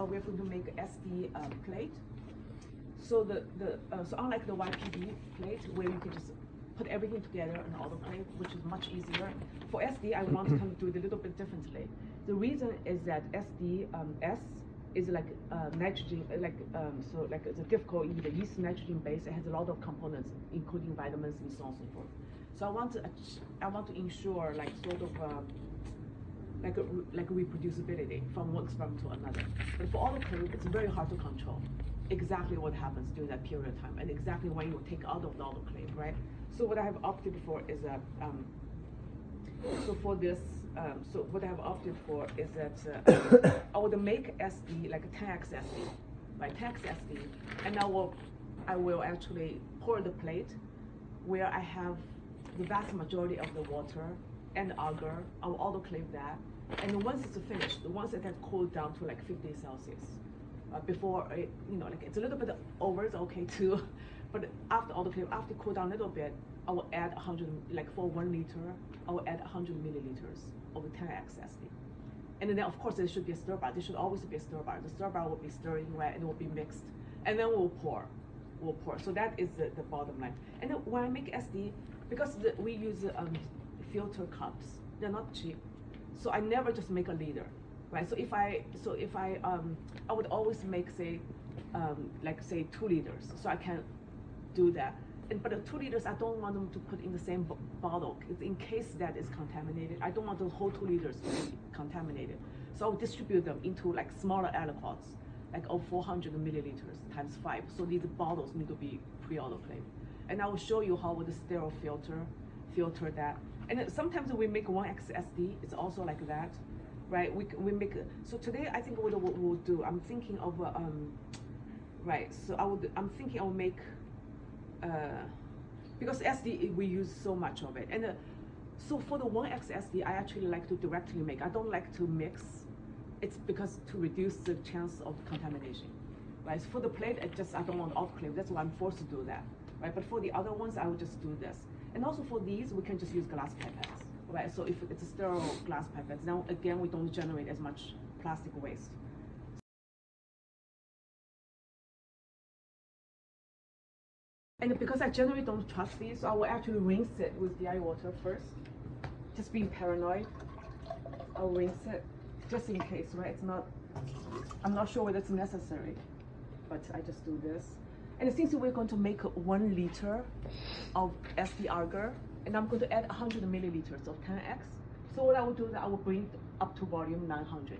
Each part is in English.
we're going to make SD plate. So so unlike the YPD plate where you can just put everything together in autoclave, which is much easier. For SD, I want to kind of do it a little bit differently. The reason is that SD S is like nitrogen, so like it's a difficult, the yeast nitrogen base. It has a lot of components, including vitamins and so on and so forth. So I want to ensure like sort of like reproducibility from one experiment to another. But for autoclave, it's very hard to control exactly what happens during that period of time and exactly when you take out of the autoclave, right? So what I have opted for is that so for this. So what I have opted for is that I would make SD like a 10x SD, right? 10x SD, and I will actually pour the plate where I have the vast majority of the water and agar. I will autoclave that, and once it's finished, once it has cooled down to like 50 Celsius, before it, like it's a little bit over, it's okay too, but after autoclave, after cool down a little bit, I will add 100, like for 1 liter, I will add 100 milliliters of the 10x SD. And then of course there should be a stir bar. There should always be a stir bar. The stir bar will be stirring, right, and it will be mixed. And then we'll pour. So that is the bottom line. And then when I make SD, because we use filter cups, they're not cheap. So I never just make a liter, right? So if I would always make say 2 liters. So I can do that. But the 2 liters, I don't want them to put in the same bottle in case that is contaminated. I don't want the whole 2 liters to be contaminated. So I'll distribute them into like smaller aliquots, like 400 milliliters times 5. So these bottles need to be pre-autoclaved. And I will show you how with the sterile filter that. And then sometimes we make 1x SD. It's also like that, right? We make. So today I think what we'll do. I'm thinking of right. So I'm thinking I'll make. Because SD we use so much of it, and so for the 1x SD I actually like to directly make. I don't like to mix. It's because to reduce the chance of contamination, right? So for the plate, I don't want autoclave. That's why I'm forced to do that, right? But for the other ones, I will just do this. And also for these, we can just use glass pipettes, right? So if it's a sterile glass pipettes, now again we don't generate as much plastic waste. And because I generally don't trust these, so I will actually rinse it with DI water first. Just being paranoid, I'll rinse it just in case, right? I'm not sure whether it's necessary, but I just do this. And since we're going to make 1 liter of SD agar, and I'm going to add 100 milliliters of 10x. So what I will do is I will bring it up to volume 900.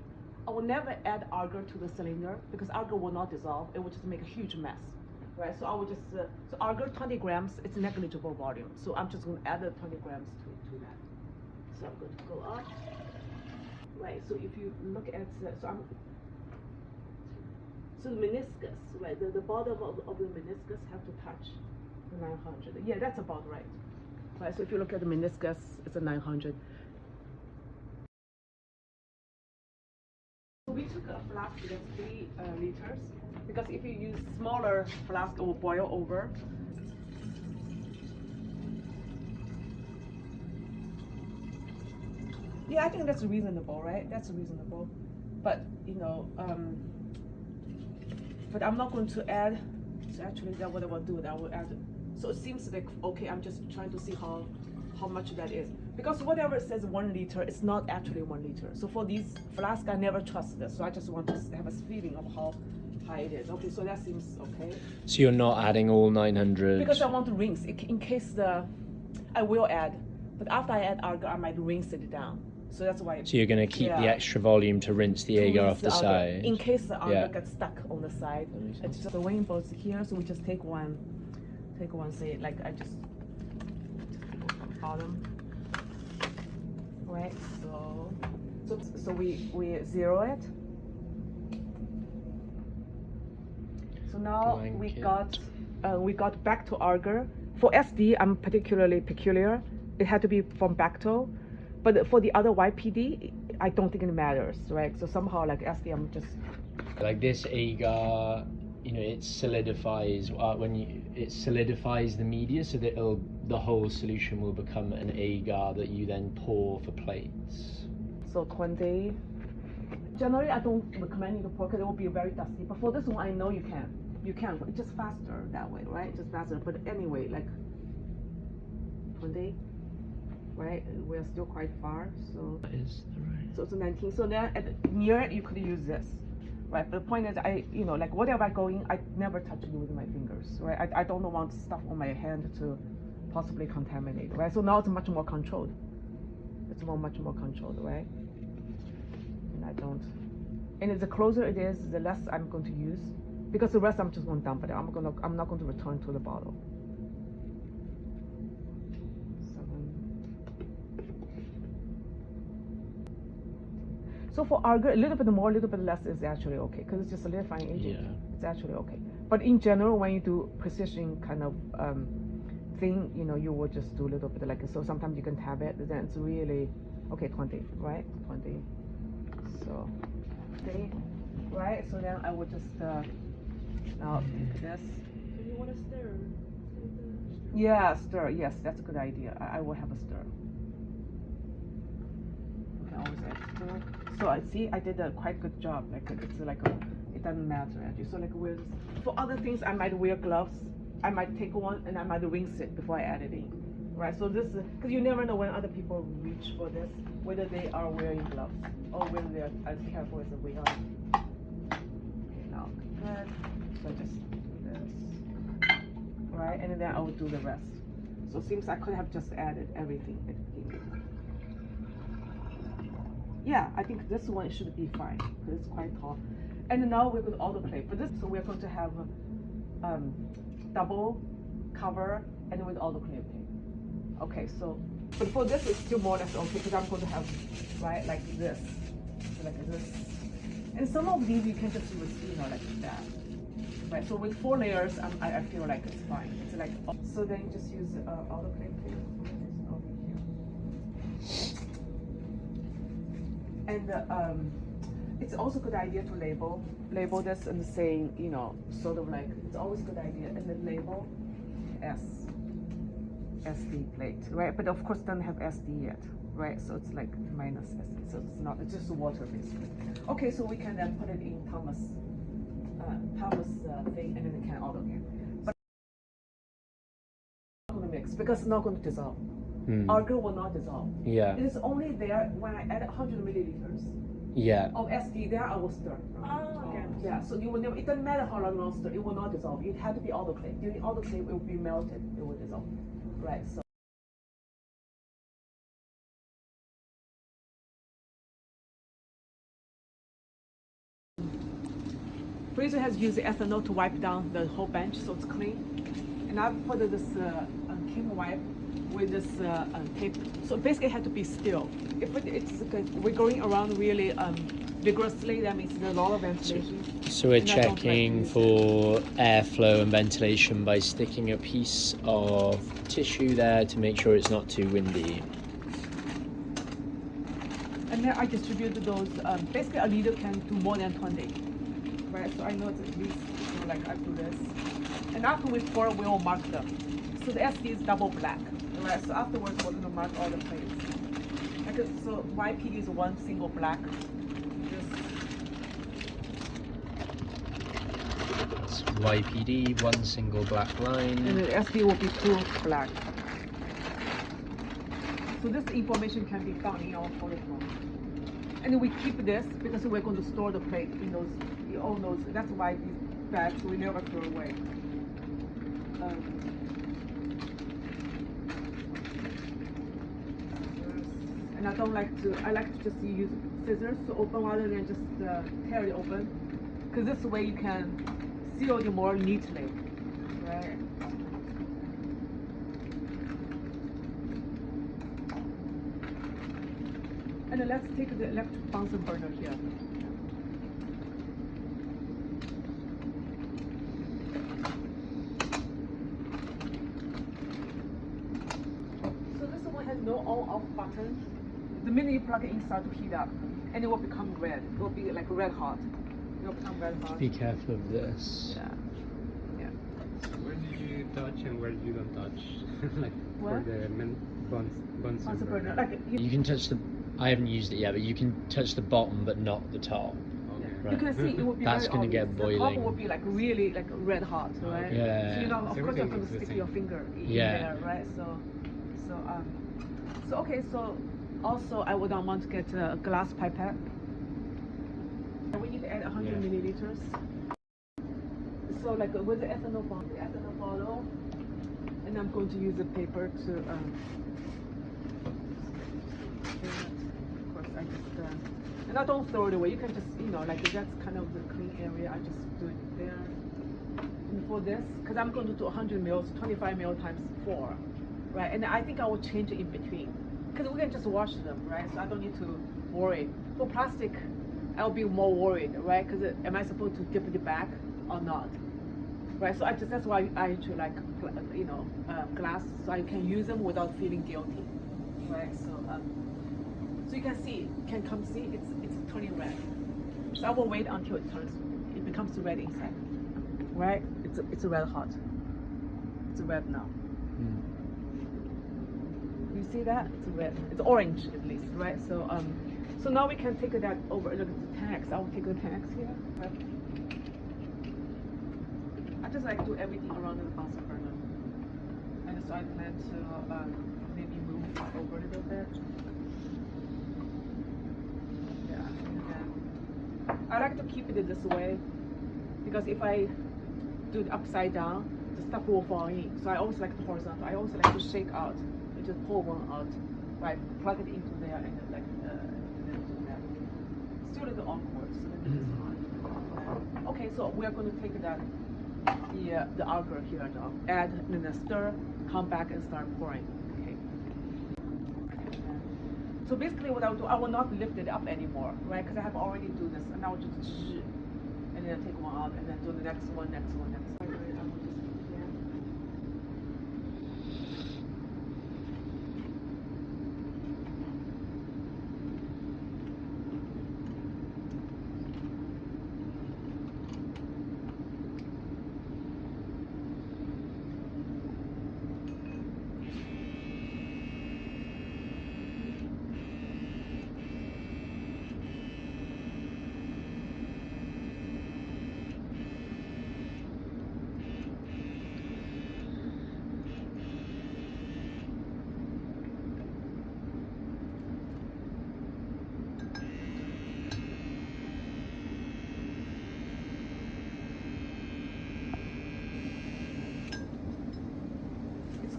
I will never add agar to the cylinder because agar will not dissolve. It will just make a huge mess. Right, so I will just, so agar 20 grams, it's negligible volume. So I'm just going to add the 20 grams to that. So I'm going to go up. Right, so if you look at, so the meniscus, right, the bottom of the meniscus have to touch the 900. Yeah, that's about right. Right, so if you look at the meniscus, it's a 900. So we took a flask that's 3 liters. Because if you use smaller flask, it will boil over. Yeah, I think that's reasonable, right? That's reasonable. But but I'm not going to add. So actually, that what I will do, I will add. So it seems like okay. I'm just trying to see how much that is. Because whatever says 1 liter, it's not actually 1 liter. So for these flasks, I never trust this. So I just want to have a feeling of how high it is. Okay, so that seems okay. So you're not adding all 900? Because I want to rinse in case I will add, but after I add agar, I might rinse it down. So that's why. So you're going to keep the extra volume to rinse the agar off the side? In case the agar gets stuck on the side. It's just the weighing bolts here, so we just take one, say like I just go from the bottom. Right, so we zero it. So now we got back to agar. For SD, I'm particularly peculiar. It had to be from Bacto, but for the other YPD, I don't think it matters, right? So somehow like SD, I'm just like this agar, it solidifies it solidifies the media so that the whole solution will become an agar that you then pour for plates. So 20 Generally, I don't recommend you to pour because it will be very dusty. But for this one, I know you can. You can. It's just faster that way, right? Just faster. But anyway, like 20, right? We're still quite far, so. That is the right. So it's 19. So then near it, you could use this, right? But the point is, like whatever I go in, I never touch it with my fingers, right? I don't want stuff on my hand to possibly contaminate, right? So now it's much more controlled. It's much more controlled, right? And I don't. And the closer it is, the less I'm going to use, because the rest I'm just going to dump it. I'm not going to return to the bottle. 7. So for agar, a little bit more, a little bit less is actually okay, because it's just a solidifying agent. Yeah. It's actually okay. But in general, when you do precision kind of thing, you will just do a little bit like so. Sometimes you can tab it, then it's really okay. 20, right? 20. So, okay, right? So then I would just now take this. You want to stir? Yeah, stir. Yes, that's a good idea. I will have a stir. You can always add stir. So I see I did a quite good job. Like it's like it doesn't matter actually. So like for other things, I might wear gloves. I might take one and I might rinse it before I add it in. Right. So this is because you never know when other people reach for this, whether they are wearing gloves or whether they are as careful as we are. Okay, now good. So just do this. Right, and then I will do the rest. So it seems I could have just added everything at the beginning. Yeah, I think this one should be fine because it's quite tall. And now we're going to autoclave. For this, so we're going to have double cover and with autoclave tape. Okay, so but for this it's still more or less okay because I'm going to have right like this, and some of these you can just use like that. Right, so with 4 layers, I feel like it's fine. It's like so. Then you just use autoclave tape over here, and it's also a good idea to label this and saying sort of like it's always a good idea and then label SD plate, right? But of course, it doesn't have SD yet, right? So it's like minus SD, so it's not. It's just water basically. Okay, so we can then put it in Thomas thing, and then it can auto again. But I'm not going to mix because it's not going to dissolve. Agar will not dissolve. Yeah. It is only there when I add 100 milliliters. Yeah. Of SD there, I will stir. Oh, okay. Yeah. So you will never. It doesn't matter how long you stir. It will not dissolve. It had to be autoclave. During autoclave, it will be melted. It will dissolve. Right. So. Freezer has used ethanol to wipe down the whole bench so it's clean. And I've put this Kim wipe with this tape. So basically it had to be still. If we're going around really vigorously, that means there's a lot of ventilation. So we're checking for airflow and ventilation by sticking a piece of tissue there to make sure it's not too windy. And then I distributed those, basically a liter can do more than 20. Right, so I know it's at least, like I do this. And after we pour, we will mark them. So the SD is double black, right? So afterwards, we're gonna mark all the plates. So YPD is one single black. It's YPD, one single black line. And the SD will be 2 black. So this information can be found in our polyphone. And we keep this because we're going to store the plate in those. All those. That's why these bags we never throw away. And I don't like to. I like to just use scissors to open rather than just tear it open, because this way you can seal it more neatly, right? And then let's take the electric Bunsen burner here. No on-off button. The minute you plug it in, start to heat up, and it will become red. It will be like red hot. It will become red hot. Be careful of this. Yeah. Yeah. So where do you touch and where you don't touch? Like what? for the Bunsen Bunsen burner. burner. Like You can touch the I haven't used it yet, but you can touch the bottom but not the top. Okay. Right. You can see it would be That's very gonna get obvious. The top boiling. would be like really like red hot, right? Yeah. So you know, of So course, you're everything going is to the stick same. your finger in Yeah. there, right? So okay. So also, I would want to get a glass pipette. And we need to add 100 Yeah. milliliters. So like with the ethanol bottle, and I'm going to use the paper to. Of course, I just and I don't throw it away. You can just like that's kind of the clean area. I just do it there. And for this, because I'm going to do 100 mils, 25 mil times 4, right? And I think I will change it in between, because we can just wash them, right? So I don't need to worry. For plastic, I'll be more worried, right? Because am I supposed to dip it back or not? Right, so that's why I actually like glass, so I can use them without feeling guilty, right? So you can see, it's turning red. So I will wait until it becomes red inside, right? It's red hot. It's red now. You see that? It's red. It's orange at least, right? So now we can take that over. Look at the tanks. I will take the tanks here. Right? I just like do everything around the Bunsen burner, and so I plan to maybe move over a little bit. Yeah, and then I like to keep it this way, because if I do it upside down, the stuff will fall in. So I always like the horizontal. I also like to shake out, and just pull one out, right? Plug it into there, and then and then do that. Still a little awkward, so let me just okay, so we are going to take that. The agar here now. Add and then stir, come back and start pouring. Okay. So basically what I will do, I will not lift it up anymore, right? Because I have already do this, and I will just and then take one out, and then do the next one. I will just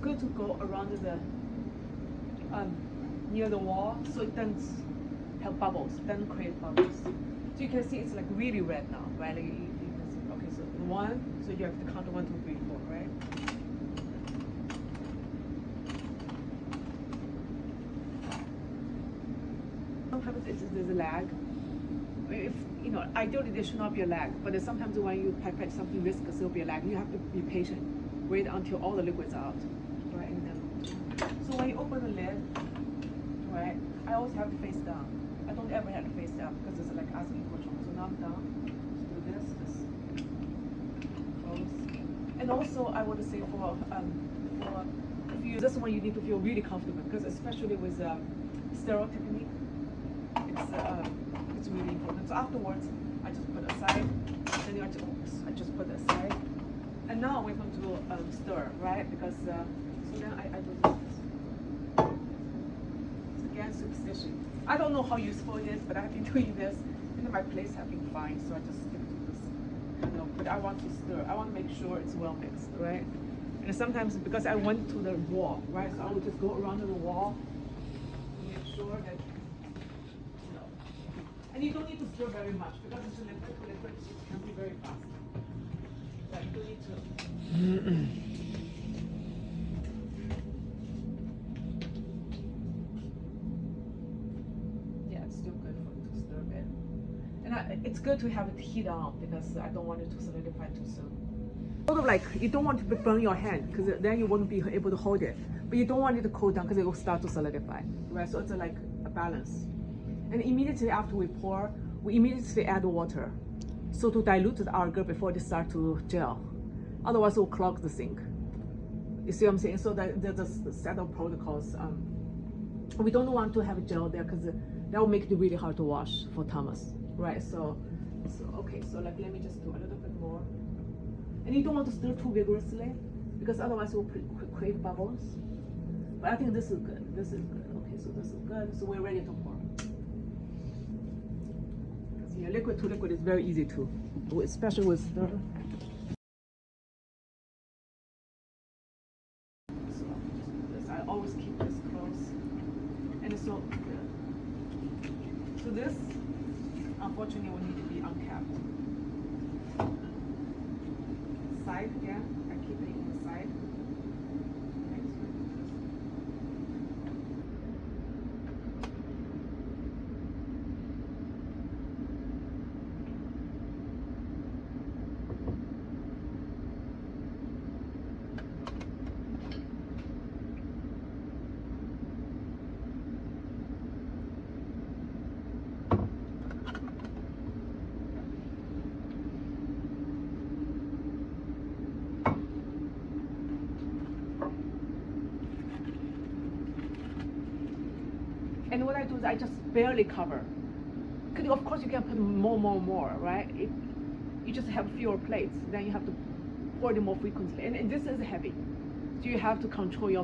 good to go around the near the wall, so it doesn't have bubbles, doesn't create bubbles. So you can see it's like really red now, right? Like you can see. Okay, so 1, so you have to count 1, 2, 3, 4, right? Sometimes there's a lag. If ideally there should not be a lag, but sometimes when you pipette something viscous, there'll be a lag. You have to be patient, wait until all the liquids are out, right? And then, so when you open the lid, right, I always have to face down. I don't ever have to face down because it's like asking for trouble. So now I'm down. So do this, close. And also I want to say for if you this one you need to feel really comfortable, because especially with sterile technique, it's really important. So afterwards, I just put aside, then I just put aside, and now we're going to stir, right? Because so then I do this. It's again superstition. I don't know how useful it is, but I have been doing this, and my plates have been fine, so I just stick to this. But I want to stir. I want to make sure it's well mixed, right? And sometimes because I went to the wall, right? So I would just go around to the wall to make sure that. And you don't need to stir very much, because it's a liquid, it can be very fast. But you don't need to. Yeah, it's still good to stir a bit. And it's good to have it heat on, because I don't want it to solidify too soon. Sort of like, you don't want to burn your hand, because then you won't be able to hold it. But you don't want it to cool down, because it will start to solidify, right? So it's like a balance. And immediately after we pour, we immediately add water, so to dilute the agar before they start to gel. Otherwise, it will clog the sink. You see what I'm saying? So there's a set of protocols we don't want to have gel there because that will make it really hard to wash for Thomas, right? So okay, so like let me just do a little bit more. And you don't want to stir too vigorously because otherwise it will create bubbles. But I think this is good. This is good. Okay, so this is good. So we're ready to pour. Yeah, liquid to liquid is very easy to do, especially with stir. So this, I always keep this close, and it's so good. So this, unfortunately, will need to be uncapped. Side again, I keep it in the side. And what I do is I just barely cover. Because of course you can put more, right? You just have fewer plates. Then you have to pour it more frequently. And this is heavy, so you have to control your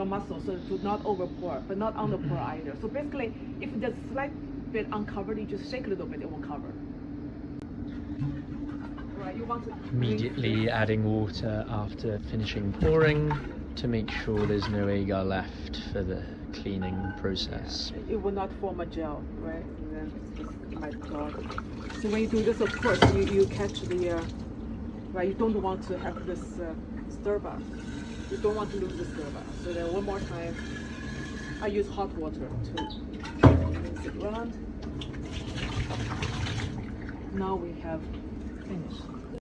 muscle so to not over pour, but not under pour either. So basically, if there's a slight bit uncovered, you just shake a little bit, it will cover. Right? You want to Immediately adding water after finishing pouring to make sure there's no agar left for the cleaning process. It will not form a gel, right? And then it might clog. So when you do this, of course, you catch the, right? You don't want to have this stir bath. You don't want to lose the stir bath. So then one more time, I use hot water to mix it around. Now we have finished.